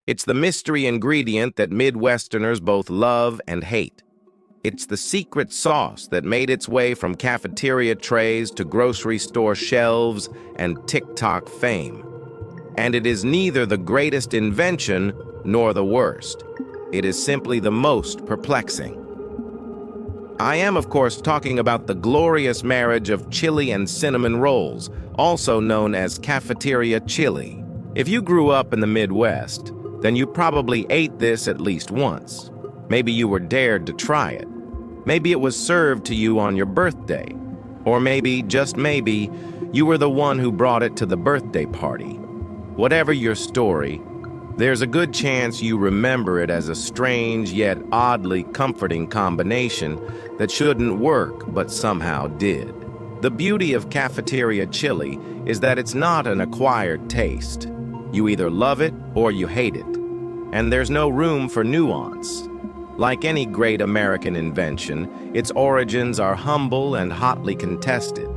It's the mystery ingredient that Midwesterners both love and hate. It's the secret sauce that made its way from cafeteria trays to grocery store shelves and TikTok fame. And it is neither the greatest invention nor the worst. It is simply the most perplexing. I am, of course, talking about the glorious marriage of chili and cinnamon rolls, also known as cafeteria chili. If you grew up in the Midwest, then you probably ate this at least once. Maybe you were dared to try it. Maybe it was served to you on your birthday. Or maybe, just maybe, you were the one who brought it to the birthday party. Whatever your story, there's a good chance you remember it as a strange yet oddly comforting combination that shouldn't work but somehow did. The beauty of cafeteria chili is that it's not an acquired taste. You either love it or you hate it, and there's no room for nuance. Like any great American invention, its origins are humble and hotly contested.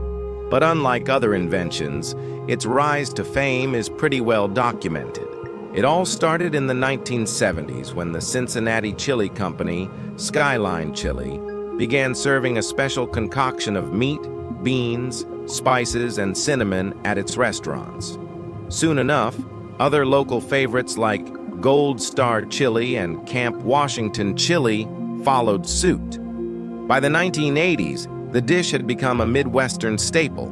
But unlike other inventions, its rise to fame is pretty well documented. It all started in the 1970s when the Cincinnati chili company, Skyline Chili, began serving a special concoction of meat, beans, spices, and cinnamon at its restaurants. Soon enough, other local favorites like Gold Star Chili and Camp Washington Chili followed suit. By the 1980s, the dish had become a Midwestern staple.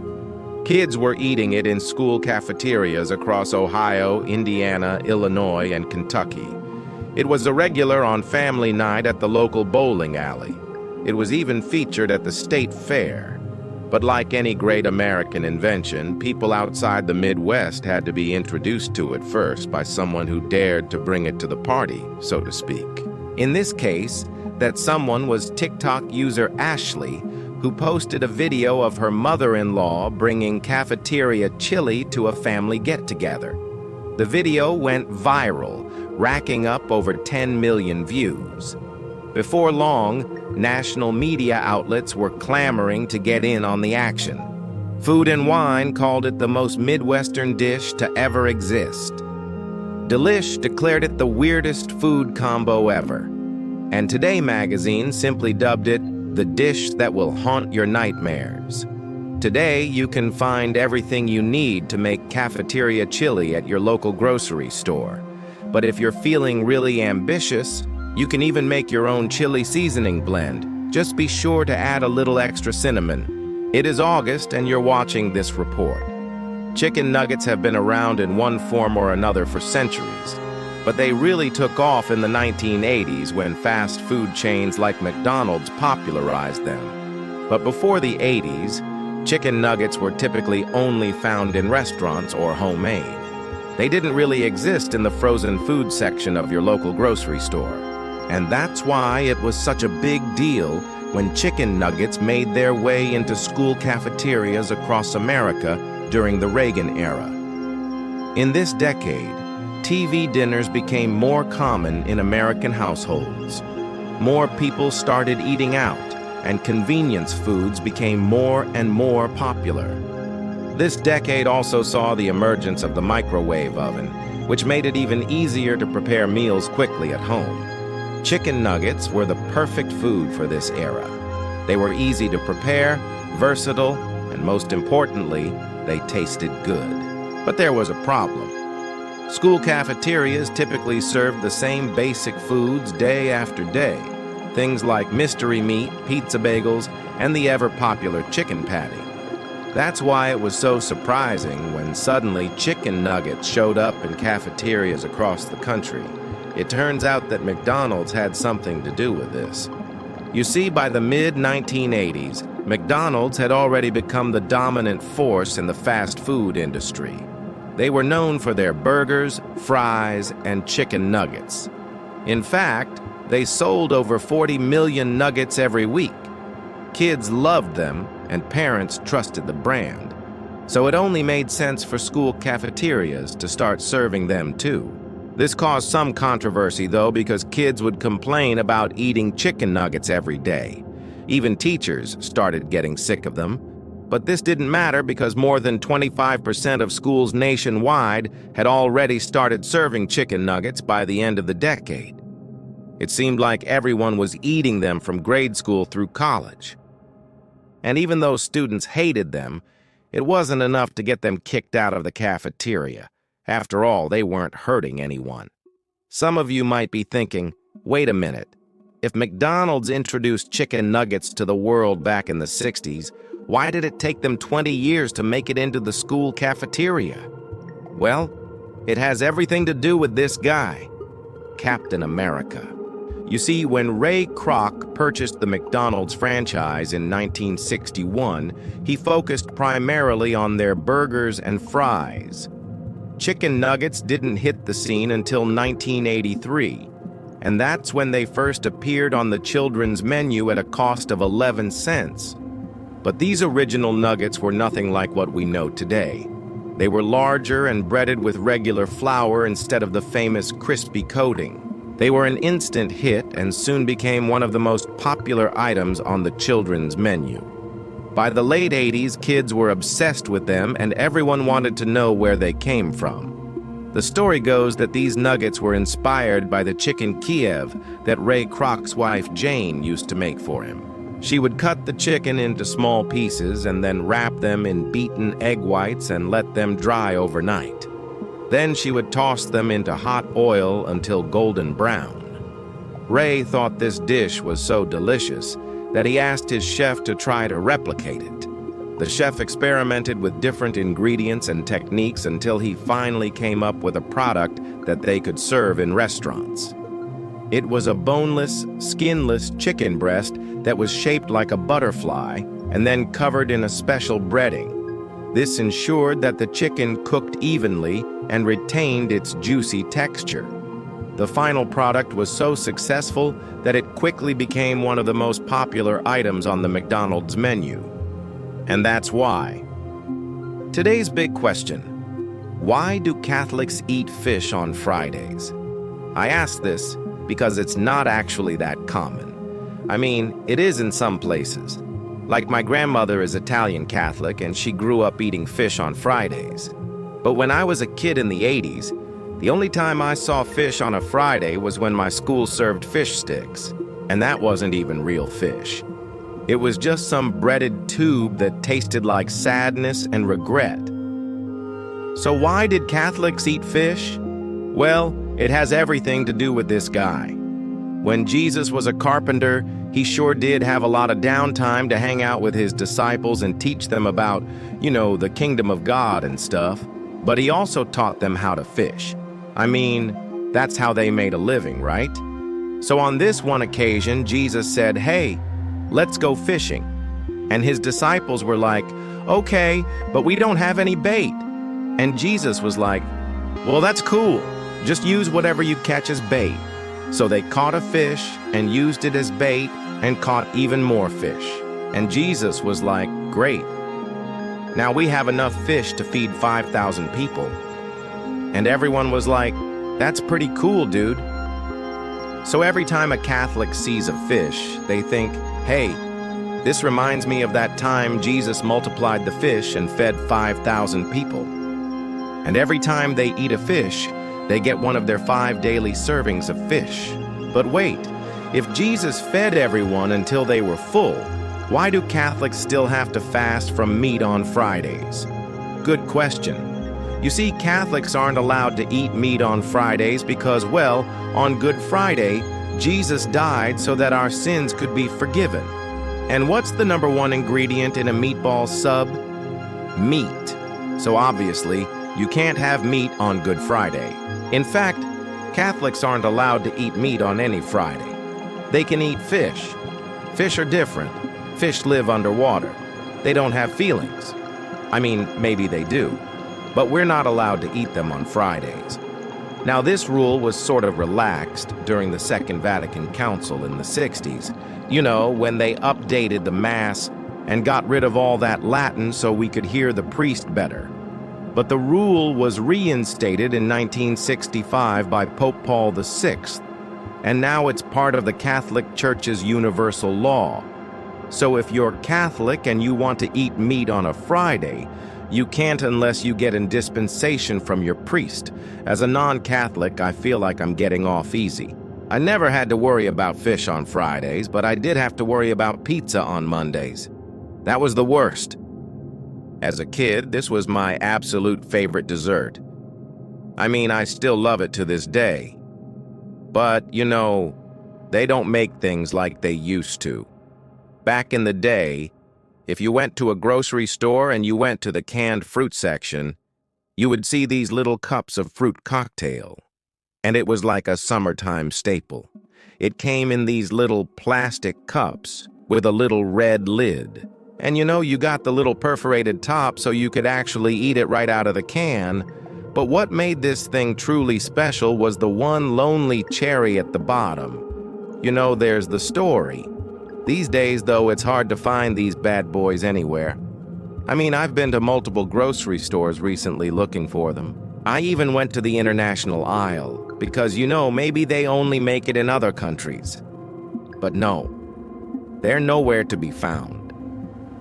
Kids were eating it in school cafeterias across Ohio, Indiana, Illinois, and Kentucky. It was a regular on family night at the local bowling alley. It was even featured at the state fair. But like any great American invention, people outside the Midwest had to be introduced to it first by someone who dared to bring it to the party, so to speak. In this case, that someone was TikTok user Ashley, who posted a video of her mother-in-law bringing cafeteria chili to a family get-together. The video went viral, racking up over 10 million views. Before long, national media outlets were clamoring to get in on the action. Food and Wine called it the most Midwestern dish to ever exist. Delish declared it the weirdest food combo ever. And Today magazine simply dubbed it the dish that will haunt your nightmares. Today, you can find everything you need to make cafeteria chili at your local grocery store. But if you're feeling really ambitious, you can even make your own chili seasoning blend. Just be sure to add a little extra cinnamon. It is August and you're watching this report. Chicken nuggets have been around in one form or another for centuries. But they really took off in the 1980s when fast food chains like McDonald's popularized them. But before the 80s, chicken nuggets were typically only found in restaurants or homemade. They didn't really exist in the frozen food section of your local grocery store. And that's why it was such a big deal when chicken nuggets made their way into school cafeterias across America during the Reagan era. In this decade, TV dinners became more common in American households. More people started eating out, and convenience foods became more and more popular. This decade also saw the emergence of the microwave oven, which made it even easier to prepare meals quickly at home. Chicken nuggets were the perfect food for this era. They were easy to prepare, versatile, and most importantly, they tasted good. But there was a problem. School cafeterias typically served the same basic foods day after day. Things like mystery meat, pizza bagels, and the ever-popular chicken patty. That's why it was so surprising when suddenly chicken nuggets showed up in cafeterias across the country. It turns out that McDonald's had something to do with this. You see, by the mid-1980s, McDonald's had already become the dominant force in the fast food industry. They were known for their burgers, fries, and chicken nuggets. In fact, they sold over 40 million nuggets every week. Kids loved them, and parents trusted the brand. So it only made sense for school cafeterias to start serving them too. This caused some controversy, though, because kids would complain about eating chicken nuggets every day. Even teachers started getting sick of them. But this didn't matter because more than 25% of schools nationwide had already started serving chicken nuggets by the end of the decade. It seemed like everyone was eating them from grade school through college. And even though students hated them, it wasn't enough to get them kicked out of the cafeteria. After all, they weren't hurting anyone. Some of you might be thinking, wait a minute. If McDonald's introduced chicken nuggets to the world back in the 60s, why did it take them 20 years to make it into the school cafeteria? Well, it has everything to do with this guy, Captain America. You see, when Ray Kroc purchased the McDonald's franchise in 1961, he focused primarily on their burgers and fries. Chicken nuggets didn't hit the scene until 1983, and that's when they first appeared on the children's menu at a cost of 11 cents. But these original nuggets were nothing like what we know today. They were larger and breaded with regular flour instead of the famous crispy coating. They were an instant hit and soon became one of the most popular items on the children's menu. By the late 80s, kids were obsessed with them and everyone wanted to know where they came from. The story goes that these nuggets were inspired by the chicken Kiev that Ray Kroc's wife Jane used to make for him. She would cut the chicken into small pieces and then wrap them in beaten egg whites and let them dry overnight. Then she would toss them into hot oil until golden brown. Ray thought this dish was so delicious that he asked his chef to try to replicate it. The chef experimented with different ingredients and techniques until he finally came up with a product that they could serve in restaurants. It was a boneless, skinless chicken breast that was shaped like a butterfly and then covered in a special breading. This ensured that the chicken cooked evenly and retained its juicy texture. The final product was so successful that it quickly became one of the most popular items on the McDonald's menu. And that's why. Today's big question: why do Catholics eat fish on Fridays? I ask this because it's not actually that common. I mean, it is in some places. Like my grandmother is Italian Catholic and she grew up eating fish on Fridays. But when I was a kid in the 80s, the only time I saw fish on a Friday was when my school served fish sticks, and that wasn't even real fish. It was just some breaded tube that tasted like sadness and regret. So why did Catholics eat fish? Well, it has everything to do with this guy. When Jesus was a carpenter, he sure did have a lot of downtime to hang out with his disciples and teach them about, the kingdom of God and stuff. But he also taught them how to fish. I mean, that's how they made a living, right? So on this one occasion, Jesus said, "Hey, let's go fishing." And his disciples were like, "Okay, but we don't have any bait." And Jesus was like, "Well, that's cool. Just use whatever you catch as bait." So they caught a fish and used it as bait and caught even more fish. And Jesus was like, "Great. Now we have enough fish to feed 5,000 people." And everyone was like, "That's pretty cool, dude." So every time a Catholic sees a fish, they think, "Hey, this reminds me of that time Jesus multiplied the fish and fed 5,000 people." And every time they eat a fish, they get one of their 5 daily servings of fish. But wait, if Jesus fed everyone until they were full, why do Catholics still have to fast from meat on Fridays? Good question. You see, Catholics aren't allowed to eat meat on Fridays because, well, on Good Friday, Jesus died so that our sins could be forgiven. And what's the number one ingredient in a meatball sub? Meat. So obviously, you can't have meat on Good Friday. In fact, Catholics aren't allowed to eat meat on any Friday. They can eat fish. Fish are different. Fish live underwater. They don't have feelings. I mean, maybe they do. But we're not allowed to eat them on Fridays. Now, this rule was sort of relaxed during the Second Vatican Council in the 60s. When they updated the Mass and got rid of all that Latin so we could hear the priest better. But the rule was reinstated in 1965 by Pope Paul VI, and now it's part of the Catholic Church's universal law. So if you're Catholic and you want to eat meat on a Friday, you can't unless you get a dispensation from your priest. As a non-Catholic, I feel like I'm getting off easy. I never had to worry about fish on Fridays, but I did have to worry about pizza on Mondays. That was the worst. As a kid, this was my absolute favorite dessert. I mean, I still love it to this day. But, you know, they don't make things like they used to. Back in the day, if you went to a grocery store and you went to the canned fruit section, you would see these little cups of fruit cocktail. And it was like a summertime staple. It came in these little plastic cups with a little red lid. And you know, you got the little perforated top so you could actually eat it right out of the can. But what made this thing truly special was the one lonely cherry at the bottom. You know, there's the story. These days, though, it's hard to find these bad boys anywhere. I mean, I've been to multiple grocery stores recently looking for them. I even went to the international aisle, because, you know, maybe they only make it in other countries. But no, they're nowhere to be found.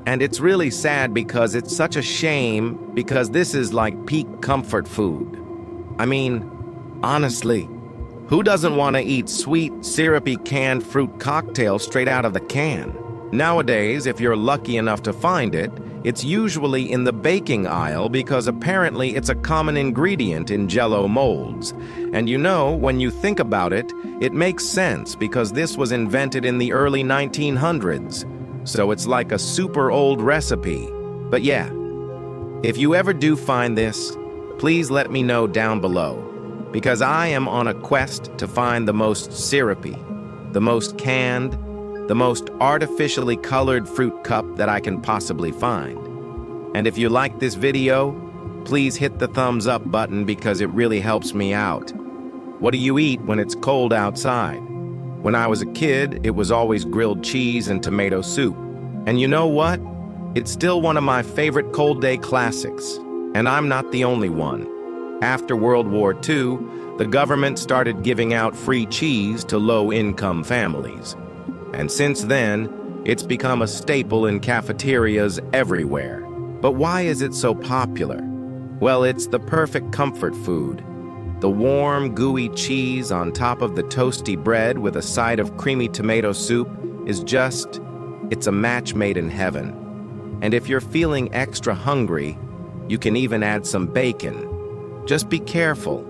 And it's really sad because it's such a shame, because this is like peak comfort food. I mean, honestly, who doesn't want to eat sweet, syrupy canned fruit cocktail straight out of the can? Nowadays, if you're lucky enough to find it, it's usually in the baking aisle because apparently it's a common ingredient in Jell-O molds. And you know, when you think about it, it makes sense because this was invented in the early 1900s. So it's like a super old recipe. But yeah, if you ever do find this, please let me know down below, because I am on a quest to find the most syrupy, the most canned, the most artificially colored fruit cup that I can possibly find. And if you like this video, please hit the thumbs up button because it really helps me out. What do you eat when it's cold outside? When I was a kid, it was always grilled cheese and tomato soup. And you know what? It's still one of my favorite cold day classics. And I'm not the only one. After World War II, the government started giving out free cheese to low-income families. And since then, it's become a staple in cafeterias everywhere. But why is it so popular? Well, it's the perfect comfort food. The warm, gooey cheese on top of the toasty bread with a side of creamy tomato soup is just, it's a match made in heaven. And if you're feeling extra hungry, you can even add some bacon. Just be careful.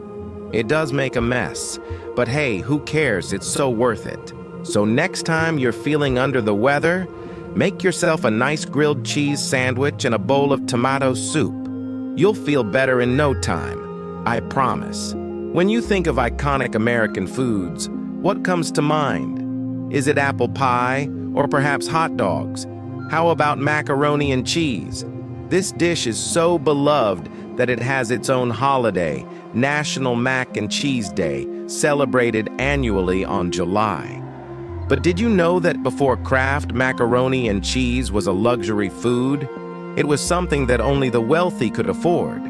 It does make a mess, but hey, who cares? It's so worth it. So next time you're feeling under the weather, make yourself a nice grilled cheese sandwich and a bowl of tomato soup. You'll feel better in no time, I promise. When you think of iconic American foods, what comes to mind? Is it apple pie or perhaps hot dogs? How about macaroni and cheese? This dish is so beloved that it has its own holiday, National Mac and Cheese Day, celebrated annually on July. But did you know that before Kraft, macaroni and cheese was a luxury food? It was something that only the wealthy could afford.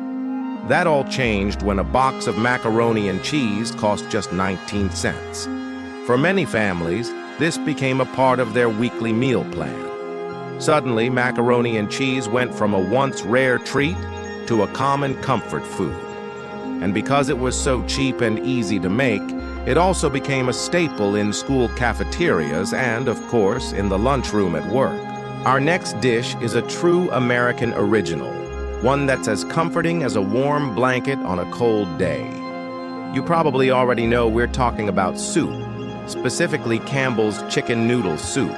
That all changed when a box of macaroni and cheese cost just 19 cents. For many families, this became a part of their weekly meal plan. Suddenly, macaroni and cheese went from a once rare treat to a common comfort food. And because it was so cheap and easy to make, it also became a staple in school cafeterias and, of course, in the lunchroom at work. Our next dish is a true American original, one that's as comforting as a warm blanket on a cold day. You probably already know we're talking about soup, specifically Campbell's chicken noodle soup.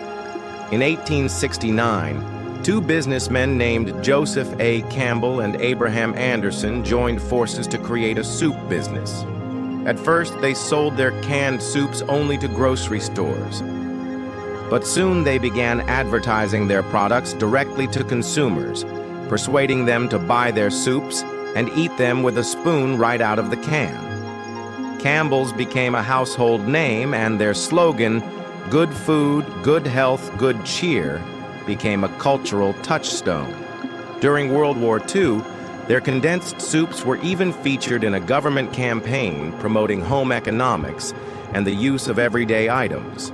In 1869, two businessmen named Joseph A. Campbell and Abraham Anderson joined forces to create a soup business. At first, they sold their canned soups only to grocery stores. But soon they began advertising their products directly to consumers, persuading them to buy their soups and eat them with a spoon right out of the can. Campbell's became a household name, and their slogan, "Good food, good health, good cheer," became a cultural touchstone. During World War II, their condensed soups were even featured in a government campaign promoting home economics and the use of everyday items.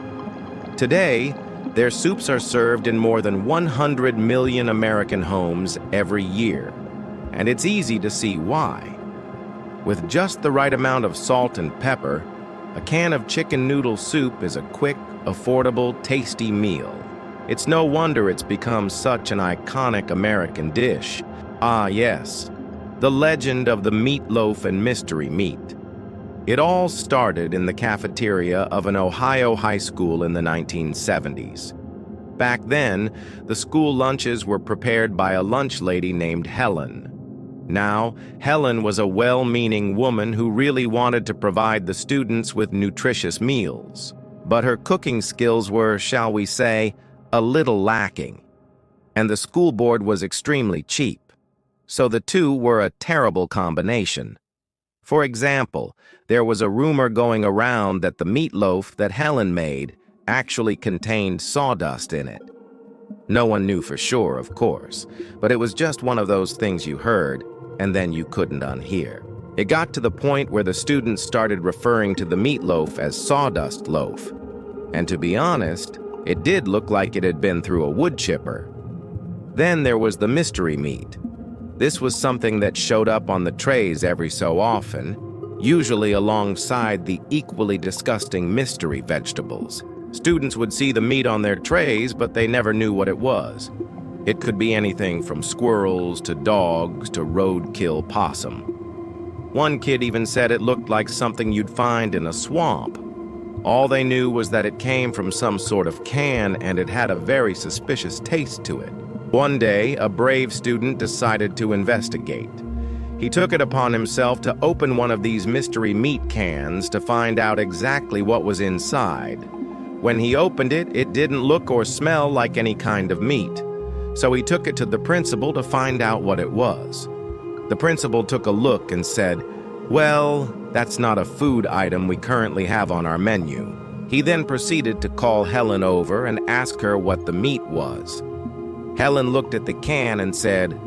Today, Their soups are served in more than 100 million American homes every year, and it's easy to see why. With just the right amount of salt and pepper, a can of chicken noodle soup is a quick, affordable, tasty meal. It's no wonder it's become such an iconic American dish. Ah, yes, the legend of the meatloaf and mystery meat. It all started in the cafeteria of an Ohio high school in the 1970s. Back then, the school lunches were prepared by a lunch lady named Helen. Now, Helen was a well-meaning woman who really wanted to provide the students with nutritious meals. But her cooking skills were, shall we say, a little lacking. And the school board was extremely cheap. So the two were a terrible combination. For example, there was a rumor going around that the meatloaf that Helen made actually contained sawdust in it. No one knew for sure, of course, but it was just one of those things you heard, and then you couldn't unhear. It got to the point where the students started referring to the meatloaf as sawdust loaf. And to be honest, it did look like it had been through a wood chipper. Then there was the mystery meat. This was something that showed up on the trays every so often, usually alongside the equally disgusting mystery vegetables. Students would see the meat on their trays, but they never knew what it was. It could be anything from squirrels to dogs to roadkill possum. One kid even said it looked like something you'd find in a swamp. All they knew was that it came from some sort of can and it had a very suspicious taste to it. One day, a brave student decided to investigate. He took it upon himself to open one of these mystery meat cans to find out exactly what was inside. When he opened it, it didn't look or smell like any kind of meat. So he took it to the principal to find out what it was. The principal took a look and said, "Well, that's not a food item we currently have on our menu." He then proceeded to call Helen over and ask her what the meat was. Helen looked at the can and said,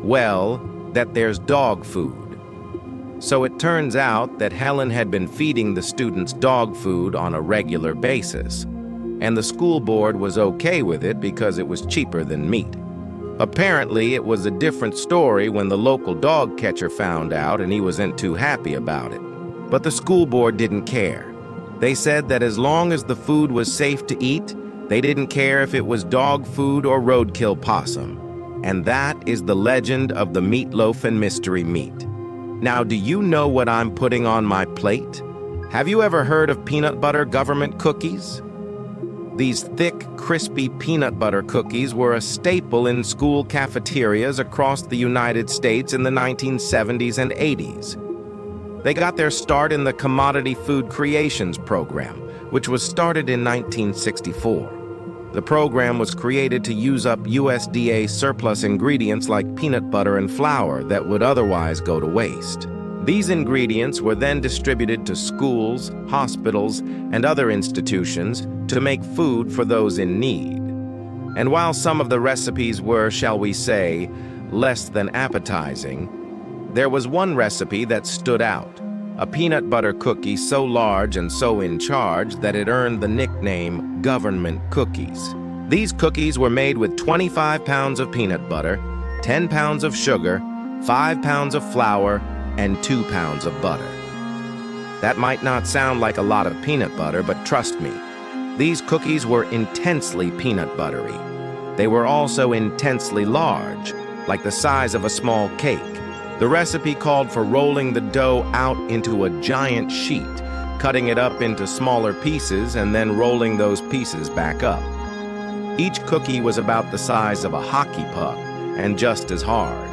"Well, that there's dog food." So it turns out that Helen had been feeding the students dog food on a regular basis, and the school board was okay with it because it was cheaper than meat. Apparently, it was a different story when the local dog catcher found out and he wasn't too happy about it. But the school board didn't care. They said that as long as the food was safe to eat, they didn't care if it was dog food or roadkill possum. And that is the legend of the meatloaf and mystery meat. Now, do you know what I'm putting on my plate? Have you ever heard of peanut butter government cookies? These thick, crispy peanut butter cookies were a staple in school cafeterias across the United States in the 1970s and 80s. They got their start in the Commodity Food Creations program, which was started in 1964. The program was created to use up USDA surplus ingredients like peanut butter and flour that would otherwise go to waste. These ingredients were then distributed to schools, hospitals, and other institutions to make food for those in need. And while some of the recipes were, shall we say, less than appetizing, there was one recipe that stood out, a peanut butter cookie so large and so in charge that it earned the nickname government cookies. These cookies were made with 25 pounds of peanut butter, 10 pounds of sugar, 5 pounds of flour, and 2 pounds of butter. That might not sound like a lot of peanut butter, but trust me, these cookies were intensely peanut buttery. They were also intensely large, like the size of a small cake. The recipe called for rolling the dough out into a giant sheet, cutting it up into smaller pieces, and then rolling those pieces back up. Each cookie was about the size of a hockey puck and just as hard.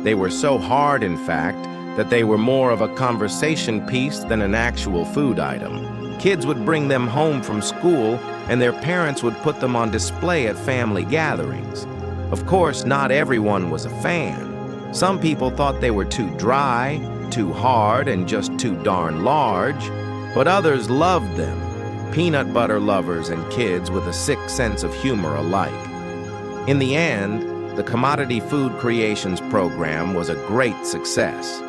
They were so hard, in fact, that they were more of a conversation piece than an actual food item. Kids would bring them home from school, and their parents would put them on display at family gatherings. Of course, not everyone was a fan. Some people thought they were too dry, too hard, and just too darn large, but others loved them, peanut butter lovers and kids with a sick sense of humor alike. In the end, the Commodity Food Creations program was a great success.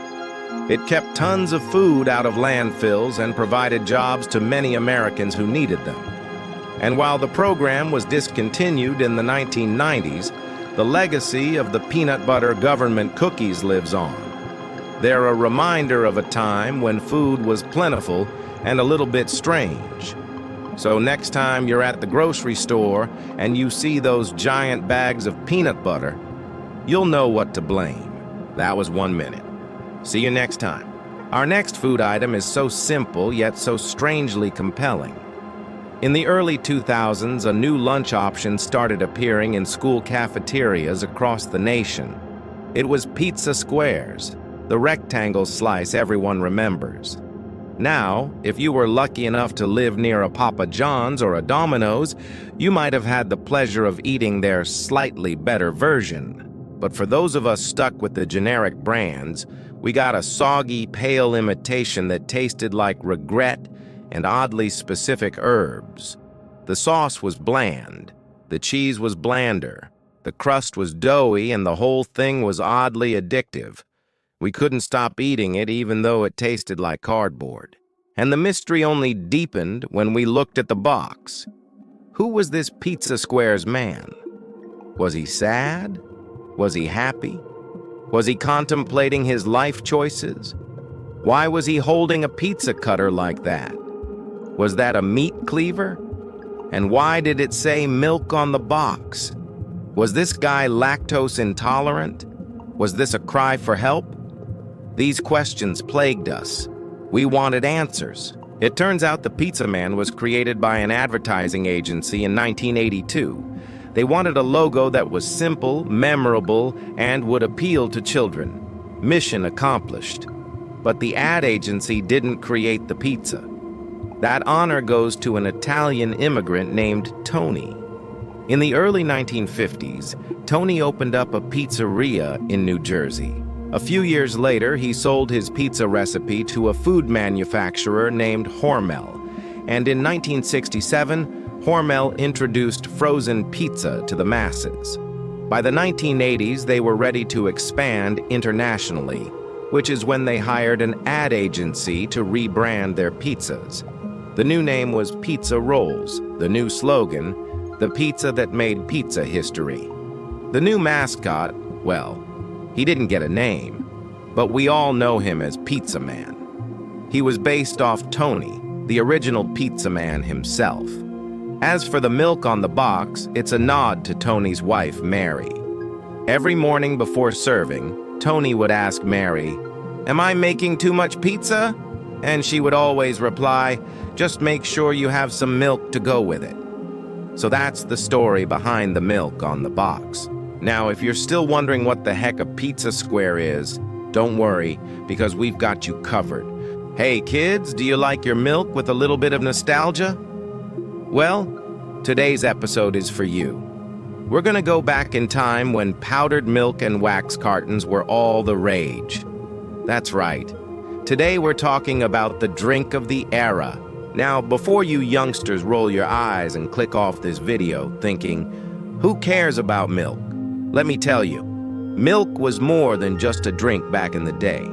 It kept tons of food out of landfills and provided jobs to many Americans who needed them. And while the program was discontinued in the 1990s, the legacy of the peanut butter government cookies lives on. They're a reminder of a time when food was plentiful and a little bit strange. So next time you're at the grocery store and you see those giant bags of peanut butter, you'll know what to blame. That was 1 minute. See you next time. Our next food item is so simple yet so strangely compelling. In the early 2000s, a new lunch option started appearing in school cafeterias across the nation. It was pizza squares, the rectangle slice everyone remembers. Now, if you were lucky enough to live near a Papa John's or a Domino's, you might have had the pleasure of eating their slightly better version. But for those of us stuck with the generic brands, we got a soggy, pale imitation that tasted like regret and oddly specific herbs. The sauce was bland, the cheese was blander, the crust was doughy, and the whole thing was oddly addictive. We couldn't stop eating it even though it tasted like cardboard. And the mystery only deepened when we looked at the box. Who was this Pizza Squares man? Was he sad? Was he happy? Was he contemplating his life choices? Why was he holding a pizza cutter like that? Was that a meat cleaver? And why did it say milk on the box? Was this guy lactose intolerant? Was this a cry for help? These questions plagued us. We wanted answers. It turns out the Pizza Man was created by an advertising agency in 1982. They wanted a logo that was simple, memorable, and would appeal to children. Mission accomplished. But the ad agency didn't create the pizza. That honor goes to an Italian immigrant named Tony. In the early 1950s, Tony opened up a pizzeria in New Jersey. A few years later, he sold his pizza recipe to a food manufacturer named Hormel. And in 1967, Hormel introduced frozen pizza to the masses. By the 1980s, they were ready to expand internationally, which is when they hired an ad agency to rebrand their pizzas. The new name was Pizza Rolls, the new slogan, the pizza that made pizza history. The new mascot, well, he didn't get a name, but we all know him as Pizza Man. He was based off Tony, the original Pizza Man himself. As for the milk on the box, it's a nod to Tony's wife, Mary. Every morning before serving, Tony would ask Mary, "Am I making too much pizza?" And she would always reply, "Just make sure you have some milk to go with it." So that's the story behind the milk on the box. Now, if you're still wondering what the heck a pizza square is, don't worry, because we've got you covered. Hey kids, do you like your milk with a little bit of nostalgia? Well, today's episode is for you. We're gonna go back in time when powdered milk and wax cartons were all the rage. That's right. Today we're talking about the drink of the era. Now, before you youngsters roll your eyes and click off this video thinking, who cares about milk? Let me tell you, milk was more than just a drink back in the day.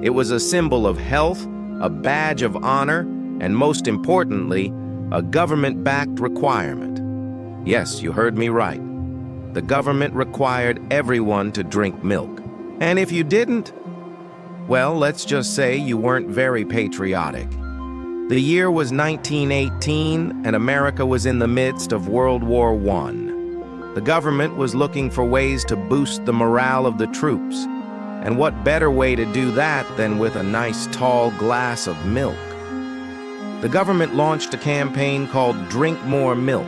It was a symbol of health, a badge of honor, and most importantly, a government-backed requirement. Yes, you heard me right. The government required everyone to drink milk. And if you didn't, well, let's just say you weren't very patriotic. The year was 1918, and America was in the midst of World War I. The government was looking for ways to boost the morale of the troops. And what better way to do that than with a nice tall glass of milk? The government launched a campaign called Drink More Milk,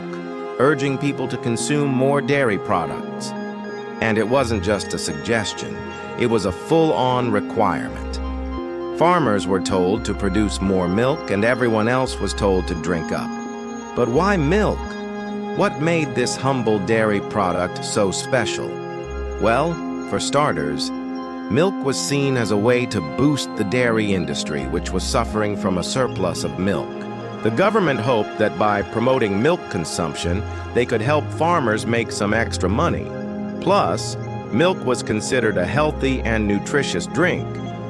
urging people to consume more dairy products. And it wasn't just a suggestion, it was a full-on requirement. Farmers were told to produce more milk and everyone else was told to drink up. But why milk? What made this humble dairy product so special? Well, for starters, milk was seen as a way to boost the dairy industry, which was suffering from a surplus of milk. The government hoped that by promoting milk consumption, they could help farmers make some extra money. Plus, milk was considered a healthy and nutritious drink,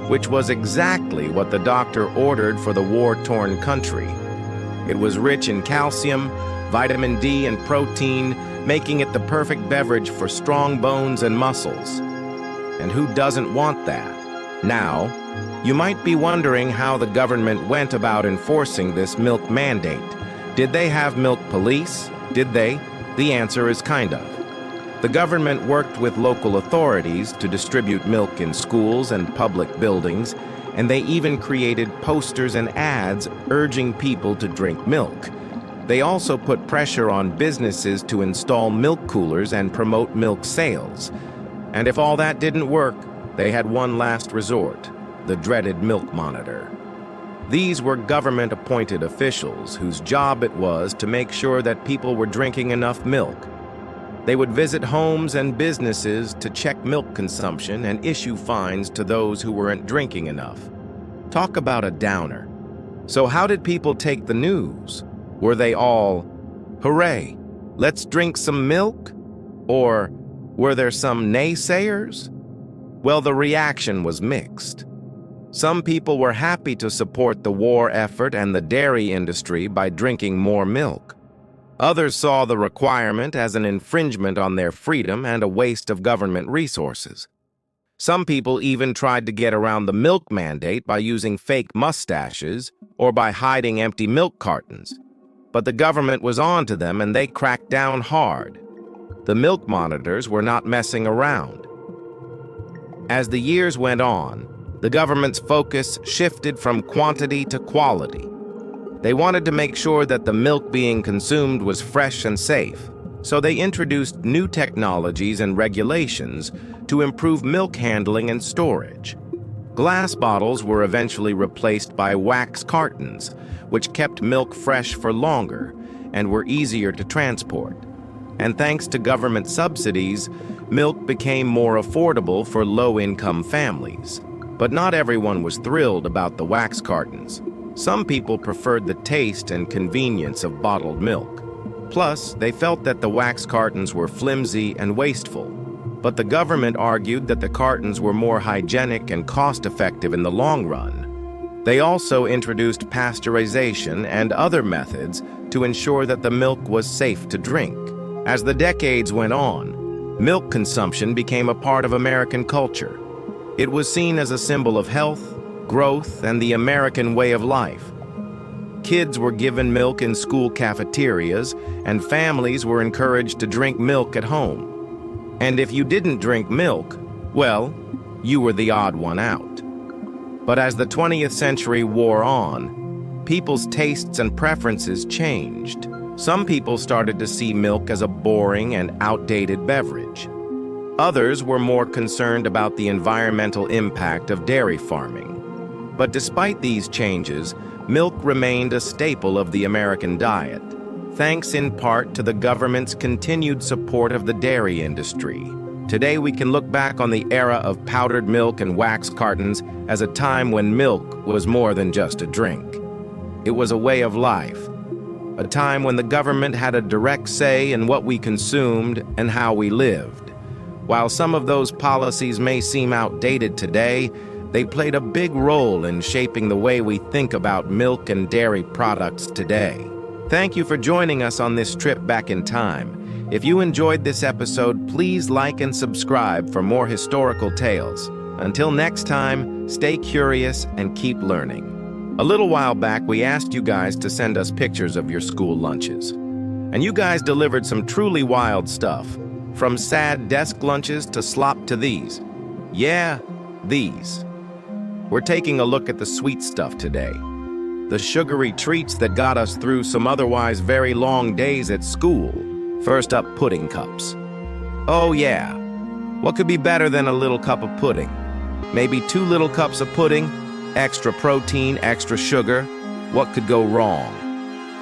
which was exactly what the doctor ordered for the war-torn country. It was rich in calcium, vitamin D, and protein, making it the perfect beverage for strong bones and muscles. And who doesn't want that? Now, you might be wondering how the government went about enforcing this milk mandate. Did they have milk police? Did they? The answer is kind of. The government worked with local authorities to distribute milk in schools and public buildings, and they even created posters and ads urging people to drink milk. They also put pressure on businesses to install milk coolers and promote milk sales. And if all that didn't work, they had one last resort, the dreaded milk monitor. These were government-appointed officials whose job it was to make sure that people were drinking enough milk. They would visit homes and businesses to check milk consumption and issue fines to those who weren't drinking enough. Talk about a downer. So how did people take the news? Were they all, "Hooray, let's drink some milk"? Or were there some naysayers? Well, the reaction was mixed. Some people were happy to support the war effort and the dairy industry by drinking more milk. Others saw the requirement as an infringement on their freedom and a waste of government resources. Some people even tried to get around the milk mandate by using fake mustaches or by hiding empty milk cartons. But the government was on to them and they cracked down hard. The milk monitors were not messing around. As the years went on, the government's focus shifted from quantity to quality. They wanted to make sure that the milk being consumed was fresh and safe, so they introduced new technologies and regulations to improve milk handling and storage. Glass bottles were eventually replaced by wax cartons, which kept milk fresh for longer and were easier to transport. And thanks to government subsidies, milk became more affordable for low-income families. But not everyone was thrilled about the wax cartons. Some people preferred the taste and convenience of bottled milk. Plus, they felt that the wax cartons were flimsy and wasteful. But the government argued that the cartons were more hygienic and cost-effective in the long run. They also introduced pasteurization and other methods to ensure that the milk was safe to drink. As the decades went on, milk consumption became a part of American culture. It was seen as a symbol of health, growth, and the American way of life. Kids were given milk in school cafeterias, and families were encouraged to drink milk at home. And if you didn't drink milk, well, you were the odd one out. But as the 20th century wore on, people's tastes and preferences changed. Some people started to see milk as a boring and outdated beverage. Others were more concerned about the environmental impact of dairy farming. But despite these changes, milk remained a staple of the American diet, thanks in part to the government's continued support of the dairy industry. Today we can look back on the era of powdered milk and wax cartons as a time when milk was more than just a drink. It was a way of life, a time when the government had a direct say in what we consumed and how we lived. While some of those policies may seem outdated today, they played a big role in shaping the way we think about milk and dairy products today. Thank you for joining us on this trip back in time. If you enjoyed this episode, please like and subscribe for more historical tales. Until next time, stay curious and keep learning. A little while back, we asked you guys to send us pictures of your school lunches. And you guys delivered some truly wild stuff, from sad desk lunches to slop to these. Yeah, these. We're taking a look at the sweet stuff today. The sugary treats that got us through some otherwise very long days at school. First up, pudding cups. Oh yeah, what could be better than a little cup of pudding? Maybe 2 little cups of pudding, extra protein, extra sugar. What could go wrong?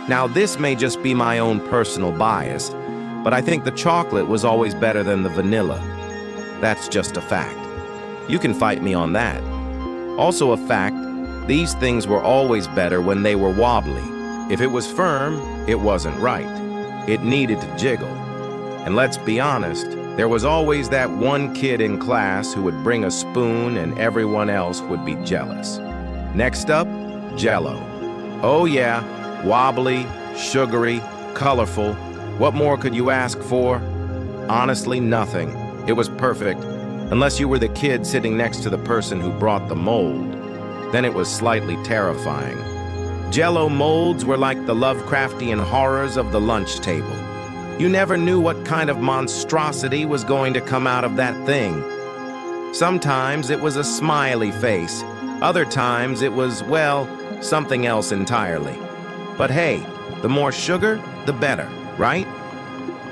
Now this may just be my own personal bias, but I think the chocolate was always better than the vanilla. That's just a fact. You can fight me on that. Also a fact, these things were always better when they were wobbly. If it was firm, it wasn't right. It needed to jiggle. And let's be honest, there was always that one kid in class who would bring a spoon and everyone else would be jealous. Next up, Jell-O. Oh yeah, Wobbly, sugary, colorful. What more could you ask for? Honestly, nothing. It was perfect, unless you were the kid sitting next to the person who brought the mold. Then it was slightly terrifying. Jell-O molds were like the Lovecraftian horrors of the lunch table. You never knew what kind of monstrosity was going to come out of that thing. Sometimes it was a smiley face. Other times it was, well, something else entirely. But hey, the more sugar, the better, right?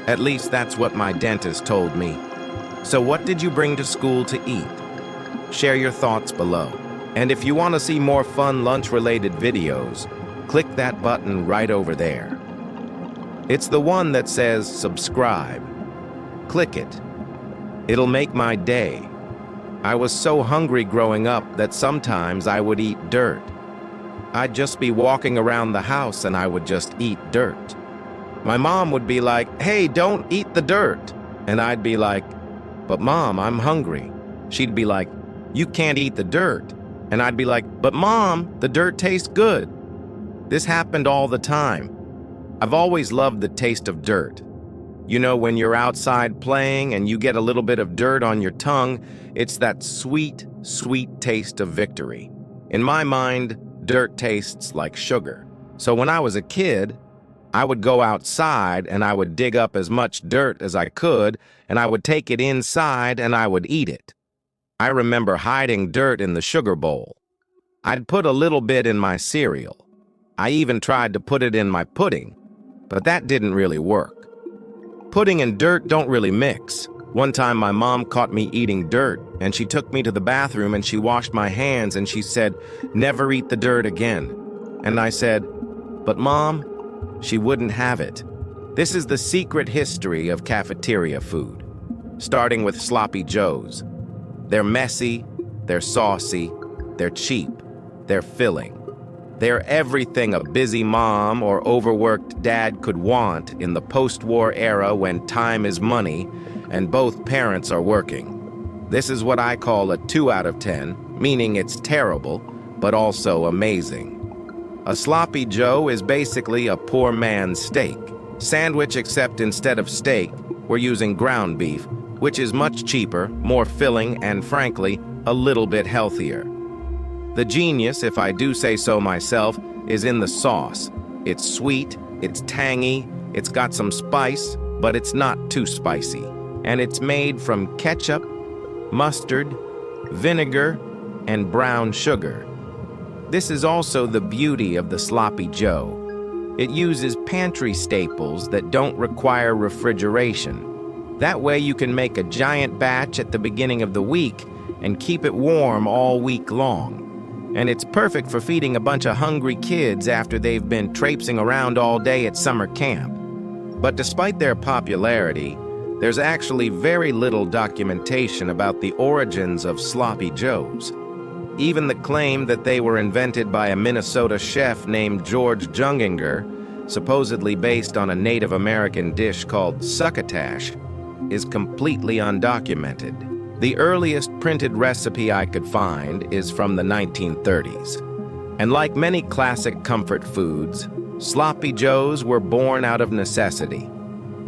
At least that's what my dentist told me. So what did you bring to school to eat? Share your thoughts below. And if you want to see more fun lunch-related videos, click that button right over there. It's the one that says subscribe. Click it. It'll make my day. I was so hungry growing up that sometimes I would eat dirt. I'd just be walking around the house and I would just eat dirt. My mom would be like, "Hey, don't eat the dirt." And I'd be like, "But Mom, I'm hungry." She'd be like, "You can't eat the dirt." And I'd be like, "But Mom, the dirt tastes good." This happened all the time. I've always loved the taste of dirt. You know, when you're outside playing and you get a little bit of dirt on your tongue, it's that sweet, sweet taste of victory. In my mind, dirt tastes like sugar. So when I was a kid, I would go outside and I would dig up as much dirt as I could, and I would take it inside and I would eat it. I remember hiding dirt in the sugar bowl. I'd put a little bit in my cereal. I even tried to put it in my pudding, but that didn't really work. Pudding and dirt don't really mix. One time my mom caught me eating dirt, and she took me to the bathroom and she washed my hands and she said, "Never eat the dirt again." And I said, "But Mom," she wouldn't have it. This is the secret history of cafeteria food, starting with sloppy joes. They're messy, they're saucy, they're cheap, they're filling. They're everything a busy mom or overworked dad could want in the post-war era when time is money and both parents are working. This is what I call a 2 out of 10, meaning it's terrible, but also amazing. A sloppy joe is basically a poor man's steak sandwich, except instead of steak, we're using ground beef, which is much cheaper, more filling, and frankly, a little bit healthier. The genius, if I do say so myself, is in the sauce. It's sweet, it's tangy, it's got some spice, but it's not too spicy. And it's made from ketchup, mustard, vinegar, and brown sugar. This is also the beauty of the sloppy joe. It uses pantry staples that don't require refrigeration. That way you can make a giant batch at the beginning of the week and keep it warm all week long. And it's perfect for feeding a bunch of hungry kids after they've been traipsing around all day at summer camp. But despite their popularity, there's actually very little documentation about the origins of sloppy joes. Even the claim that they were invented by a Minnesota chef named George Junginger, supposedly based on a Native American dish called succotash, is completely undocumented. The earliest printed recipe I could find is from the 1930s. And like many classic comfort foods, sloppy joes were born out of necessity.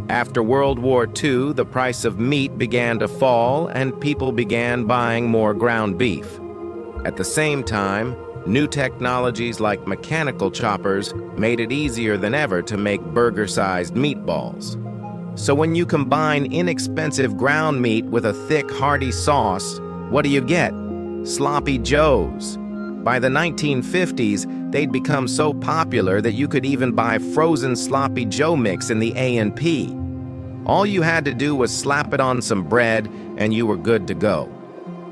After World War II, the price of meat began to fall and people began buying more ground beef. At the same time, new technologies like mechanical choppers made it easier than ever to make burger-sized meatballs. So when you combine inexpensive ground meat with a thick, hearty sauce, what do you get? Sloppy joes. By the 1950s, they'd become so popular that you could even buy frozen sloppy joe mix in the A&P. All you had to do was slap it on some bread and you were good to go.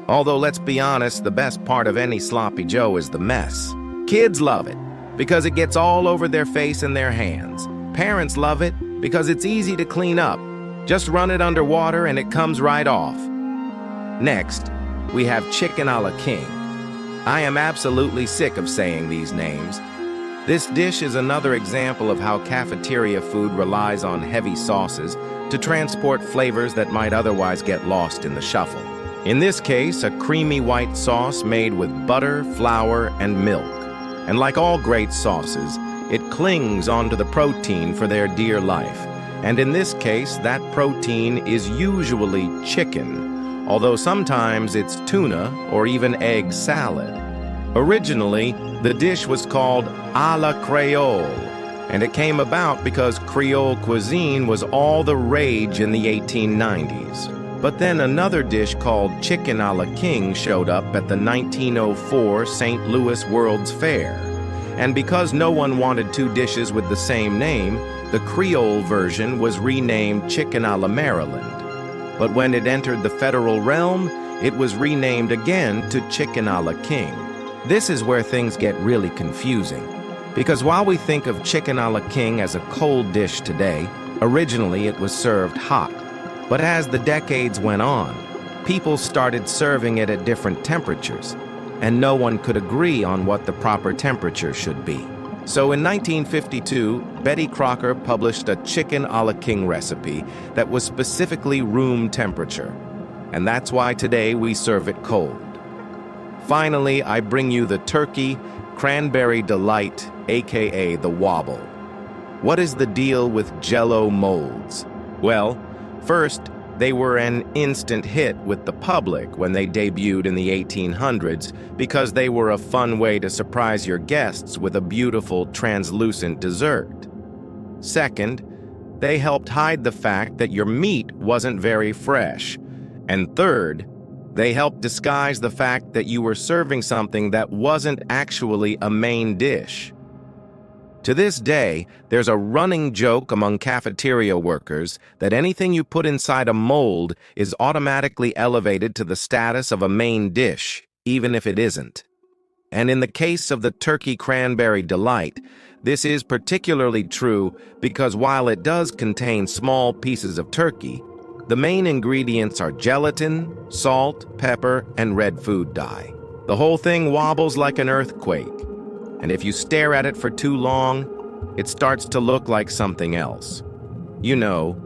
Although, let's be honest, the best part of any sloppy joe is the mess. Kids love it because it gets all over their face and their hands. Parents love it because it's easy to clean up. Just run it under water and it comes right off. Next, we have chicken a la king. I am absolutely sick of saying these names. This dish is another example of how cafeteria food relies on heavy sauces to transport flavors that might otherwise get lost in the shuffle. In this case, a creamy white sauce made with butter, flour, and milk. And like all great sauces, It clings onto the protein for their dear life, and in this case, that protein is usually chicken, although sometimes it's tuna or even egg salad. Originally, the dish was called à la Creole, and it came about because Creole cuisine was all the rage in the 1890s. But then another dish called chicken a la king showed up at the 1904 St. Louis World's Fair. And because no one wanted two dishes with the same name, the Creole version was renamed chicken a la Maryland. But when it entered the federal realm, it was renamed again to chicken a la king. This is where things get really confusing. Because while we think of chicken a la king as a cold dish today, originally it was served hot. But as the decades went on, people started serving it at different temperatures, and no one could agree on what the proper temperature should be. So in 1952, Betty Crocker published a chicken a la king recipe that was specifically room temperature, and that's why today we serve it cold. Finally, I bring you the turkey cranberry delight, aka the wobble. What is the deal with Jell-O molds? Well, first, they were an instant hit with the public when they debuted in the 1800s because they were a fun way to surprise your guests with a beautiful, translucent dessert. Second, they helped hide the fact that your meat wasn't very fresh. And third, they helped disguise the fact that you were serving something that wasn't actually a main dish. To this day, there's a running joke among cafeteria workers that anything you put inside a mold is automatically elevated to the status of a main dish, even if it isn't. And in the case of the turkey cranberry delight, this is particularly true because while it does contain small pieces of turkey, the main ingredients are gelatin, salt, pepper, and red food dye. The whole thing wobbles like an earthquake. And if you stare at it for too long, it starts to look like something else. You know,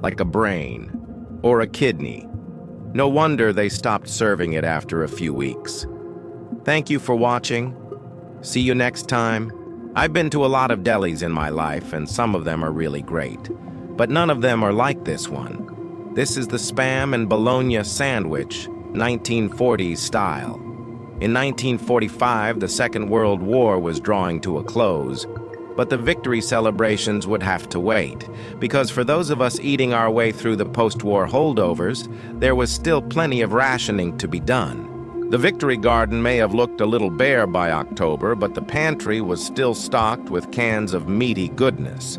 like a brain or a kidney. No wonder they stopped serving it after a few weeks. Thank you for watching. See you next time. I've been to a lot of delis in my life, and some of them are really great. But none of them are like this one. This is the Spam and Bologna sandwich, 1940s style. In 1945, the Second World War was drawing to a close, but the victory celebrations would have to wait, because for those of us eating our way through the post-war holdovers, there was still plenty of rationing to be done. The Victory Garden may have looked a little bare by October, but the pantry was still stocked with cans of meaty goodness.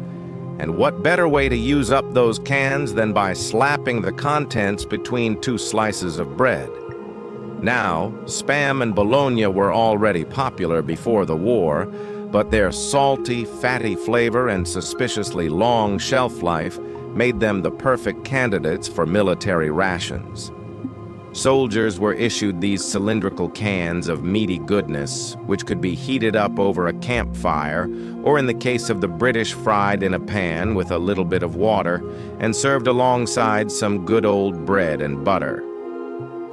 And what better way to use up those cans than by slapping the contents between two slices of bread? Now, Spam and Bologna were already popular before the war, but their salty, fatty flavor and suspiciously long shelf life made them the perfect candidates for military rations. Soldiers were issued these cylindrical cans of meaty goodness, which could be heated up over a campfire, or in the case of the British, fried in a pan with a little bit of water, and served alongside some good old bread and butter.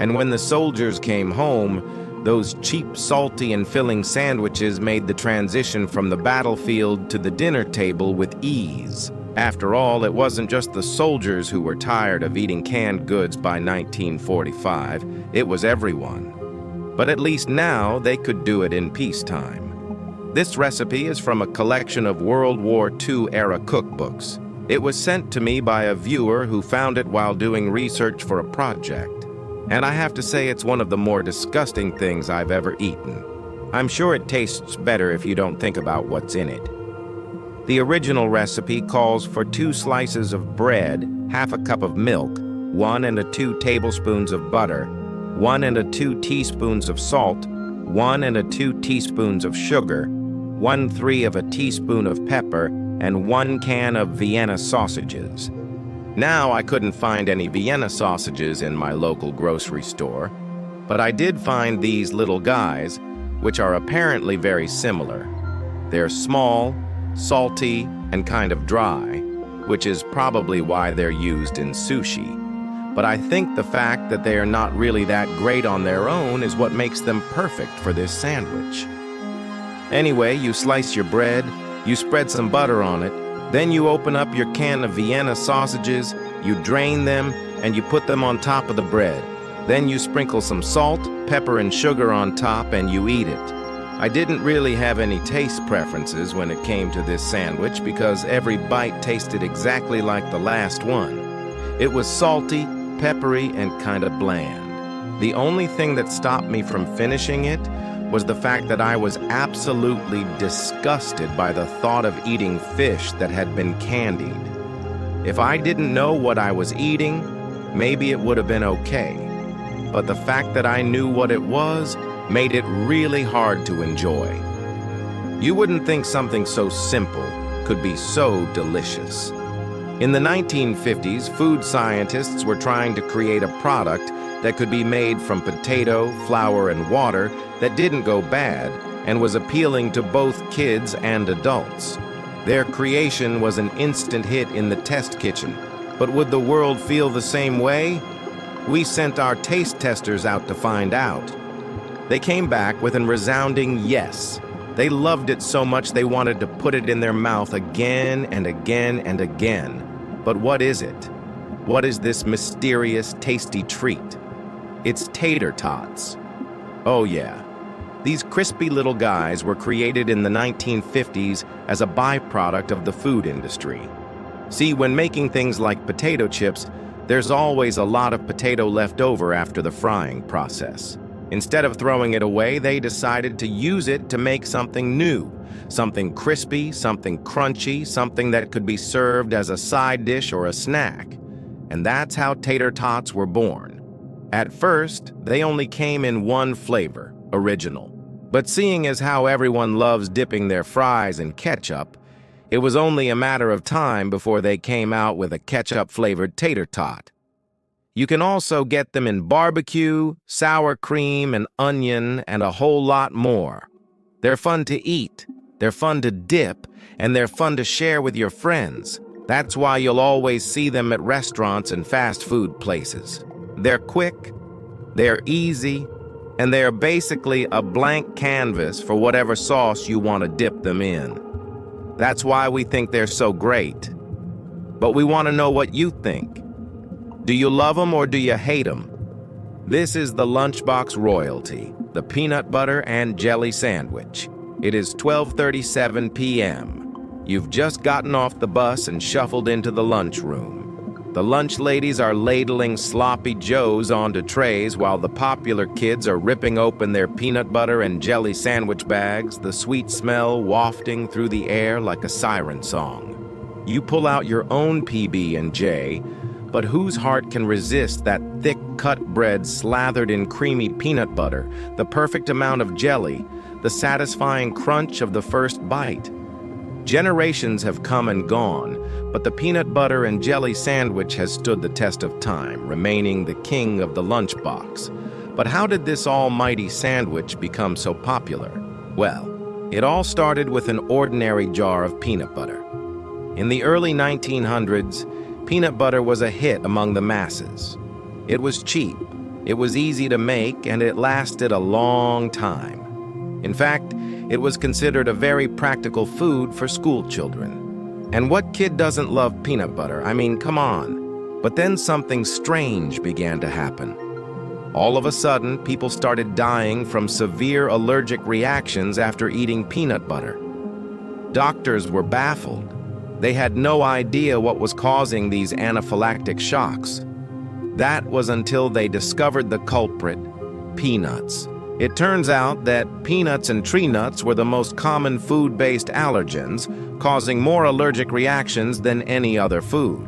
And when the soldiers came home, those cheap, salty, and filling sandwiches made the transition from the battlefield to the dinner table with ease. After all, it wasn't just the soldiers who were tired of eating canned goods by 1945, it was everyone. But at least now they could do it in peacetime. This recipe is from a collection of World War II-era cookbooks. It was sent to me by a viewer who found it while doing research for a project. And I have to say it's one of the more disgusting things I've ever eaten. I'm sure it tastes better if you don't think about what's in it. The original recipe calls for 2 slices of bread, half a cup of milk, 1 and 2 tablespoons of butter, 1 and 2 teaspoons of salt, 1 and 2 teaspoons of sugar, 1/3 of a teaspoon of pepper, and 1 can of Vienna sausages. Now, I couldn't find any Vienna sausages in my local grocery store, but I did find these little guys, which are apparently very similar. They're small, salty, and kind of dry, which is probably why they're used in sushi. But I think the fact that they are not really that great on their own is what makes them perfect for this sandwich. Anyway, you slice your bread, You spread some butter on it, then you open up your can of Vienna sausages, you drain them, and you put them on top of the bread. Then you sprinkle some salt, pepper, and sugar on top, and you eat it. I didn't really have any taste preferences when it came to this sandwich because every bite tasted exactly like the last one. It was salty, peppery, and kind of bland. The only thing that stopped me from finishing it was the fact that I was absolutely disgusted by the thought of eating fish that had been candied. If I didn't know what I was eating, maybe it would have been okay. But the fact that I knew what it was made it really hard to enjoy. You wouldn't think something so simple could be so delicious. In the 1950s, food scientists were trying to create a product that could be made from potato, flour, and water that didn't go bad and was appealing to both kids and adults. Their creation was an instant hit in the test kitchen, but would the world feel the same way? We sent our taste testers out to find out. They came back with a resounding yes. They loved it so much they wanted to put it in their mouth again and again and again. But what is it? What is this mysterious, tasty treat? It's tater tots. Oh yeah. These crispy little guys were created in the 1950s as a byproduct of the food industry. See, when making things like potato chips, there's always a lot of potato left over after the frying process. Instead of throwing it away, they decided to use it to make something new, something crispy, something crunchy, something that could be served as a side dish or a snack. And that's how tater tots were born. At first, they only came in one flavor, original. But seeing as how everyone loves dipping their fries in ketchup, it was only a matter of time before they came out with a ketchup-flavored tater tot. You can also get them in barbecue, sour cream, and onion, and a whole lot more. They're fun to eat, they're fun to dip, and they're fun to share with your friends. That's why you'll always see them at restaurants and fast food places. They're quick, they're easy, and they're basically a blank canvas for whatever sauce you want to dip them in. That's why we think they're so great. But we want to know what you think. Do you love them or do you hate them? This is the Lunchbox Royalty, the peanut butter and jelly sandwich. It is 12:37 p.m. You've just gotten off the bus and shuffled into the lunchroom. The lunch ladies are ladling sloppy joes onto trays while the popular kids are ripping open their peanut butter and jelly sandwich bags, the sweet smell wafting through the air like a siren song. You pull out your own PB&J, but whose heart can resist that thick cut bread slathered in creamy peanut butter, the perfect amount of jelly, the satisfying crunch of the first bite? Generations have come and gone, but the peanut butter and jelly sandwich has stood the test of time, remaining the king of the lunchbox. But how did this almighty sandwich become so popular? Well, it all started with an ordinary jar of peanut butter. In the early 1900s, peanut butter was a hit among the masses. It was cheap, it was easy to make, and it lasted a long time. In fact, it was considered a very practical food for school children. And what kid doesn't love peanut butter? I mean, come on. But then something strange began to happen. All of a sudden, people started dying from severe allergic reactions after eating peanut butter. Doctors were baffled. They had no idea what was causing these anaphylactic shocks. That was until they discovered the culprit, peanuts. It turns out that peanuts and tree nuts were the most common food-based allergens, causing more allergic reactions than any other food.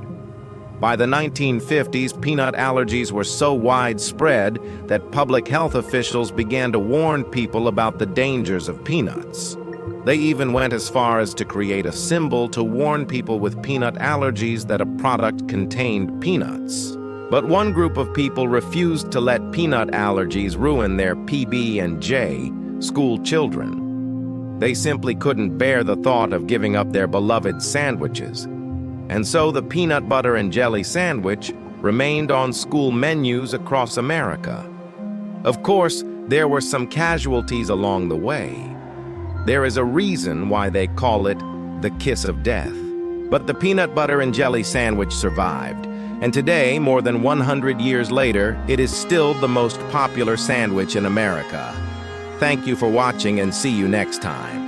By the 1950s, peanut allergies were so widespread that public health officials began to warn people about the dangers of peanuts. They even went as far as to create a symbol to warn people with peanut allergies that a product contained peanuts. But one group of people refused to let peanut allergies ruin their PB&J, school children. They simply couldn't bear the thought of giving up their beloved sandwiches. And so the peanut butter and jelly sandwich remained on school menus across America. Of course, there were some casualties along the way. There is a reason why they call it the kiss of death. But the peanut butter and jelly sandwich survived, and today, more than 100 years later, it is still the most popular sandwich in America. Thank you for watching and see you next time.